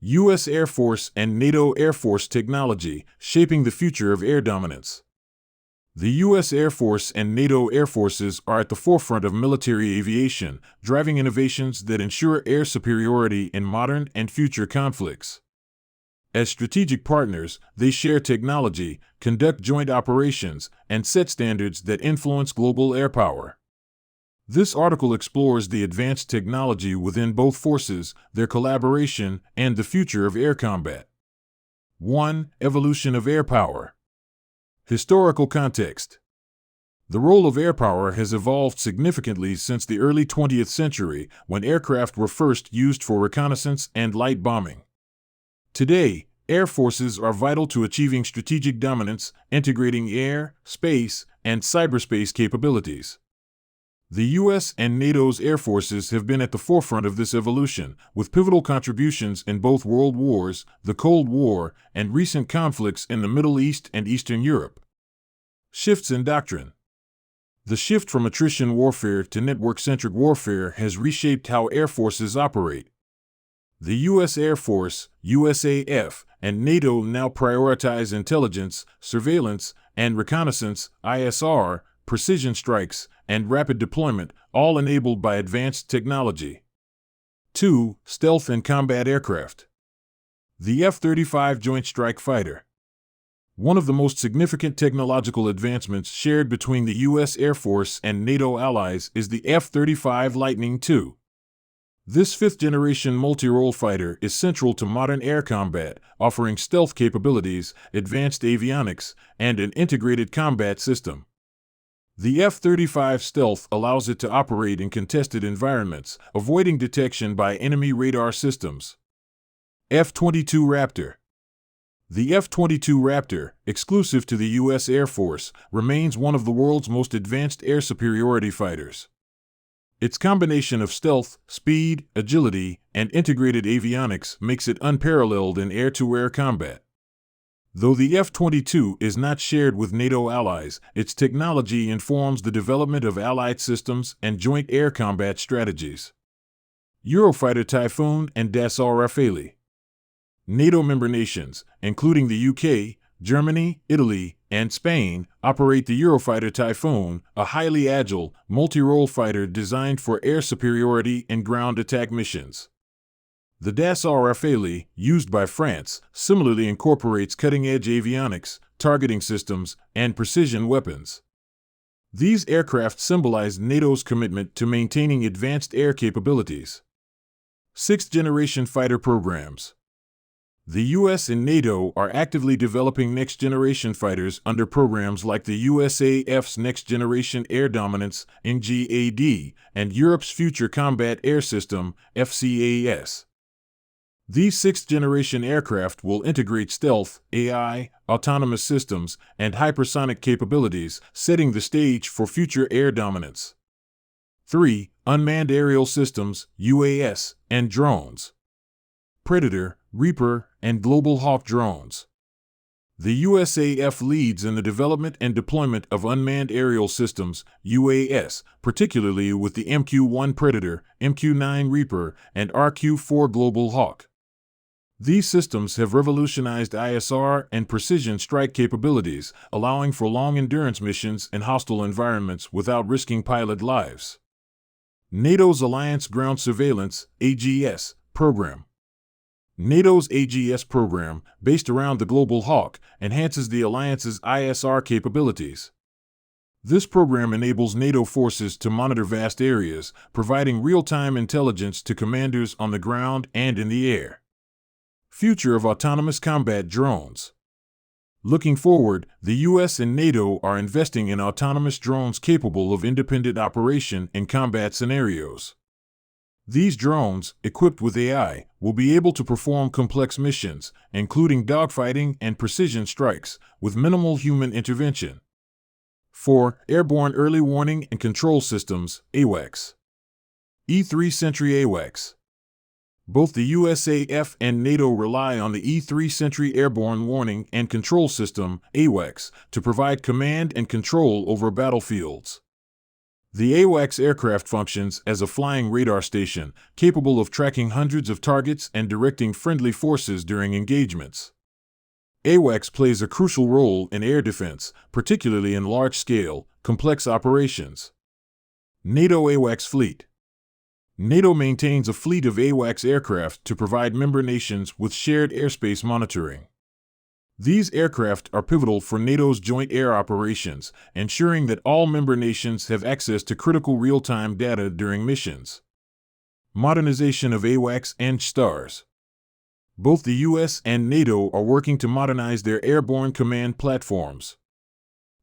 U.S. Air Force and NATO Air Force technology shaping the future of air dominance. The U.S. Air Force and NATO Air Forces are at the forefront of military aviation, driving innovations that ensure air superiority in modern and future conflicts. As strategic partners, they share technology, conduct joint operations, and set standards that influence global air power. This article explores the advanced technology within both forces, their collaboration, and the future of air combat. 1. Evolution of air power. Historical context. The role of air power has evolved significantly since the early 20th century, when aircraft were first used for reconnaissance and light bombing. Today, air forces are vital to achieving strategic dominance, integrating air, space, and cyberspace capabilities. The U.S. and NATO's air forces have been at the forefront of this evolution, with pivotal contributions in both world wars, the Cold War, and recent conflicts in the Middle East and Eastern Europe. Shifts in doctrine. The shift from attrition warfare to network-centric warfare has reshaped how air forces operate. The U.S. Air Force, USAF, and NATO now prioritize intelligence, surveillance, and reconnaissance, ISR, precision strikes, and rapid deployment, all enabled by advanced technology. 2. Stealth and combat aircraft. The F-35 Joint Strike Fighter. One of the most significant technological advancements shared between the U.S. Air Force and NATO allies is the F-35 Lightning II. This fifth-generation multi-role fighter is central to modern air combat, offering stealth capabilities, advanced avionics, and an integrated combat system. The F-35 Stealth allows it to operate in contested environments, avoiding detection by enemy radar systems. F-22 Raptor. The F-22 Raptor, exclusive to the U.S. Air Force, remains one of the world's most advanced air superiority fighters. Its combination of stealth, speed, agility, and integrated avionics makes it unparalleled in air-to-air combat. Though the F-22 is not shared with NATO allies, its technology informs the development of allied systems and joint air combat strategies. Eurofighter Typhoon and Dassault Rafale. NATO member nations, including the UK, Germany, Italy, and Spain, operate the Eurofighter Typhoon, a highly agile, multi-role fighter designed for air superiority and ground attack missions. The Dassault Rafale, used by France, similarly incorporates cutting-edge avionics, targeting systems, and precision weapons. These aircraft symbolize NATO's commitment to maintaining advanced air capabilities. Sixth-generation fighter programs. The U.S. and NATO are actively developing next-generation fighters under programs like the USAF's Next Generation Air Dominance (NGAD) and Europe's Future Combat Air System (FCAS). These sixth-generation aircraft will integrate stealth, AI, autonomous systems, and hypersonic capabilities, setting the stage for future air dominance. 3. Unmanned aerial systems, UAS, and drones. Predator, Reaper, and Global Hawk drones. The USAF leads in the development and deployment of unmanned aerial systems, UAS, particularly with the MQ-1 Predator, MQ-9 Reaper, and RQ-4 Global Hawk. These systems have revolutionized ISR and precision strike capabilities, allowing for long-endurance missions in hostile environments without risking pilot lives. NATO's Alliance Ground Surveillance (AGS) program. NATO's AGS program, based around the Global Hawk, enhances the alliance's ISR capabilities. This program enables NATO forces to monitor vast areas, providing real-time intelligence to commanders on the ground and in the air. Future of autonomous combat drones. Looking forward, the U.S. and NATO are investing in autonomous drones capable of independent operation in combat scenarios. These drones, equipped with AI, will be able to perform complex missions, including dogfighting and precision strikes, with minimal human intervention. 4. Airborne Early Warning and Control Systems, AWACS. E-3 Sentry AWACS. Both the USAF and NATO rely on the E-3 Sentry Airborne Warning and Control System, AWACS, to provide command and control over battlefields. The AWACS aircraft functions as a flying radar station, capable of tracking hundreds of targets and directing friendly forces during engagements. AWACS plays a crucial role in air defense, particularly in large-scale, complex operations. NATO AWACS Fleet. NATO maintains a fleet of AWACS aircraft to provide member nations with shared airspace monitoring. These aircraft are pivotal for NATO's joint air operations, ensuring that all member nations have access to critical real-time data during missions. Modernization of AWACS and STARS. Both the U.S. and NATO are working to modernize their airborne command platforms.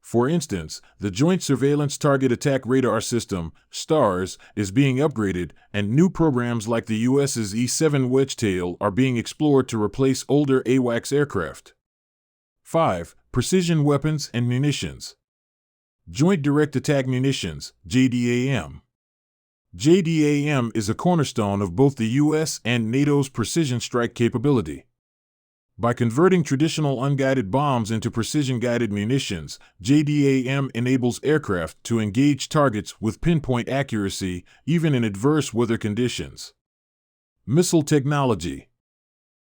For instance, the Joint Surveillance Target Attack Radar System, STARS, is being upgraded, and new programs like the U.S.'s E-7 Wedgetail are being explored to replace older AWACS aircraft. 5. Precision Weapons and Munitions. Joint Direct Attack Munitions, JDAM. JDAM is a cornerstone of both the U.S. and NATO's precision strike capability. By converting traditional unguided bombs into precision-guided munitions, JDAM enables aircraft to engage targets with pinpoint accuracy, even in adverse weather conditions. Missile technology.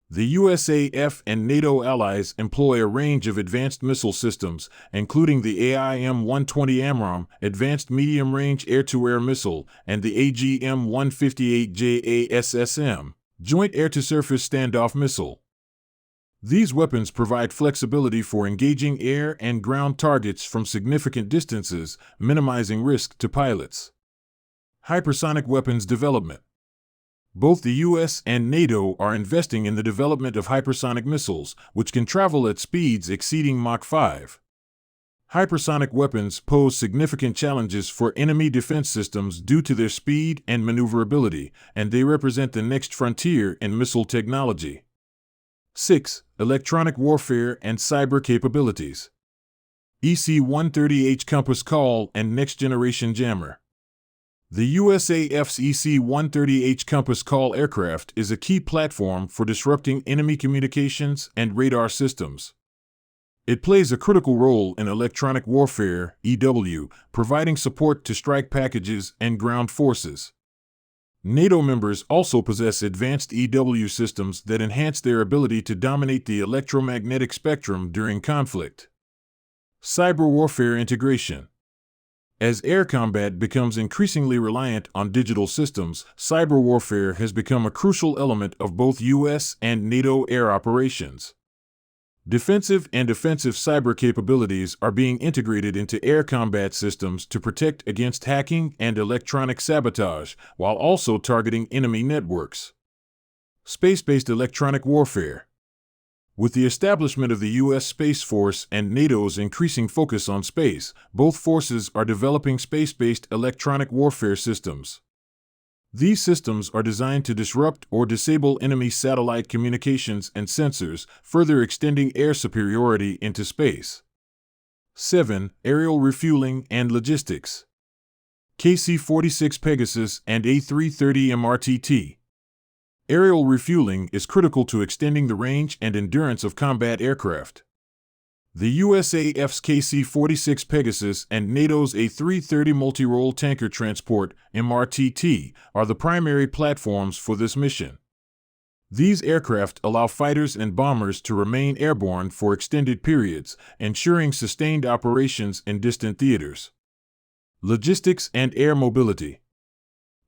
The USAF and NATO allies employ a range of advanced missile systems, including the AIM-120 AMRAAM, Advanced Medium-Range Air-to-Air Missile, and the AGM-158 JASSM, Joint Air-to-Surface Standoff Missile. These weapons provide flexibility for engaging air and ground targets from significant distances, minimizing risk to pilots. Hypersonic weapons development. Both the U.S. and NATO are investing in the development of hypersonic missiles, which can travel at speeds exceeding Mach 5. Hypersonic weapons pose significant challenges for enemy defense systems due to their speed and maneuverability, and they represent the next frontier in missile technology. 6. Electronic warfare and cyber capabilities. EC-130H Compass Call and Next Generation Jammer. The USAF's EC-130H Compass Call aircraft is a key platform for disrupting enemy communications and radar systems. It plays a critical role in electronic warfare, EW, providing support to strike packages and ground forces. NATO members also possess advanced EW systems that enhance their ability to dominate the electromagnetic spectrum during conflict. Cyber warfare integration. As air combat becomes increasingly reliant on digital systems, cyber warfare has become a crucial element of both U.S. and NATO air operations. Defensive and offensive cyber capabilities are being integrated into air combat systems to protect against hacking and electronic sabotage, while also targeting enemy networks. Space-based electronic warfare. With the establishment of the U.S. Space Force and NATO's increasing focus on space, both forces are developing space-based electronic warfare systems. These systems are designed to disrupt or disable enemy satellite communications and sensors, further extending air superiority into space. 7. Aerial refueling and logistics. KC-46 Pegasus and A330 MRTT. Aerial refueling is critical to extending the range and endurance of combat aircraft. The USAF's KC-46 Pegasus and NATO's A330 Multi-Role Tanker Transport, MRTT, are the primary platforms for this mission. These aircraft allow fighters and bombers to remain airborne for extended periods, ensuring sustained operations in distant theaters. Logistics and air mobility.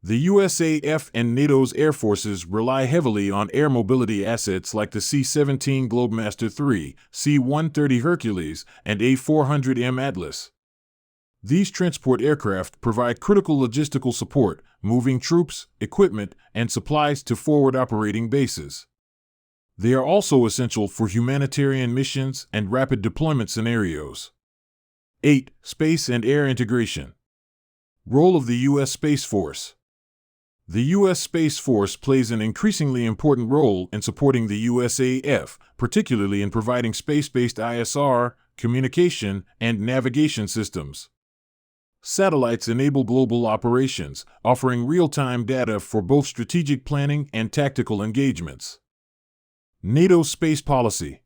The USAF and NATO's air forces rely heavily on air mobility assets like the C-17 Globemaster III, C-130 Hercules, and A-400M Atlas. These transport aircraft provide critical logistical support, moving troops, equipment, and supplies to forward operating bases. They are also essential for humanitarian missions and rapid deployment scenarios. 8. Space and air integration. Role of the U.S. Space Force. The U.S. Space Force plays an increasingly important role in supporting the USAF, particularly in providing space-based ISR, communication, and navigation systems. Satellites enable global operations, offering real-time data for both strategic planning and tactical engagements. NATO space policy.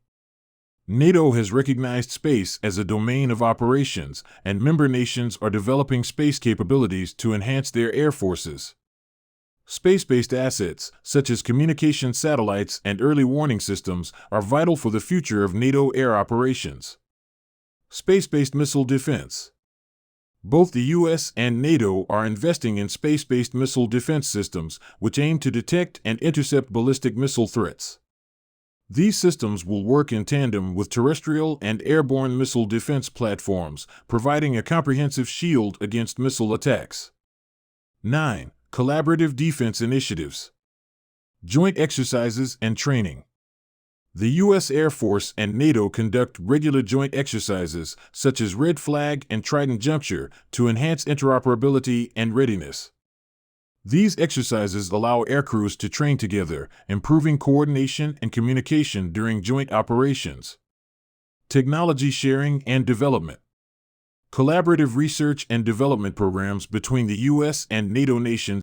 NATO has recognized space as a domain of operations, and member nations are developing space capabilities to enhance their air forces. Space-based assets, such as communication satellites and early warning systems, are vital for the future of NATO air operations. Space-based missile defense. Both the U.S. and NATO are investing in space-based missile defense systems, which aim to detect and intercept ballistic missile threats. These systems will work in tandem with terrestrial and airborne missile defense platforms, providing a comprehensive shield against missile attacks. 9. Collaborative defense initiatives. Joint exercises and training. The U.S. Air Force and NATO conduct regular joint exercises, such as Red Flag and Trident Juncture, to enhance interoperability and readiness. These exercises allow aircrews to train together, improving coordination and communication during joint operations. Technology sharing and development. Collaborative research and development programs between the U.S. and NATO nations